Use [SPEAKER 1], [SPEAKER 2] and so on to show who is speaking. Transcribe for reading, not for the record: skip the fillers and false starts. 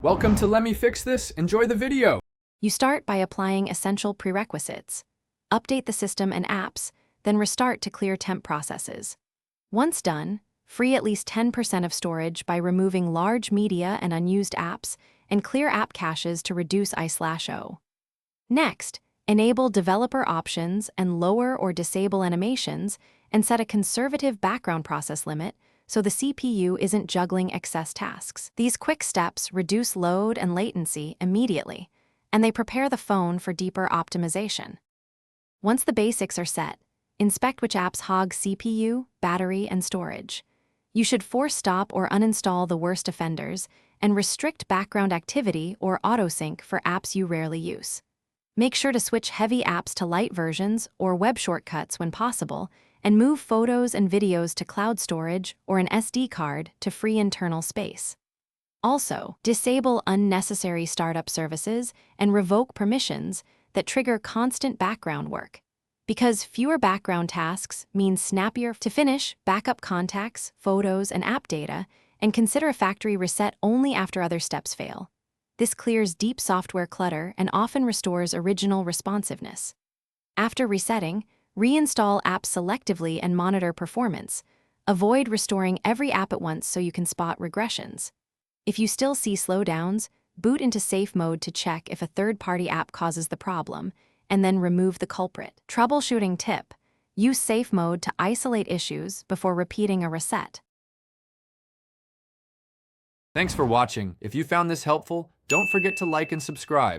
[SPEAKER 1] Welcome to Let Me Fix This. Enjoy the video.
[SPEAKER 2] You start by applying essential prerequisites. Update the system and apps, then restart to clear temp processes. Once done, free at least 10% of storage by removing large media and unused apps, and clear app caches to reduce I/O. Next, enable developer options and lower or disable animations, and set a conservative background process limit so the CPU isn't juggling excess tasks. These quick steps reduce load and latency immediately, and they prepare the phone for deeper optimization. Once the basics are set, inspect which apps hog CPU, battery, and storage. You should force stop or uninstall the worst offenders and restrict background activity or autosync for apps you rarely use. Make sure to switch heavy apps to light versions or web shortcuts when possible, and move photos and videos to cloud storage or an SD card to free internal space. Also, disable unnecessary startup services and revoke permissions that trigger constant background work, because fewer background tasks means snappier to finish, backup contacts, photos, and app data, and consider a factory reset only after other steps fail. This clears deep software clutter and often restores original responsiveness. After resetting, reinstall apps selectively and monitor performance. Avoid restoring every app at once so you can spot regressions. If you still see slowdowns, boot into safe mode to check if a third-party app causes the problem, and then remove the culprit. Troubleshooting tip: use safe mode to isolate issues before repeating a reset.
[SPEAKER 1] Thanks for watching. If you found this helpful, don't forget to like and subscribe.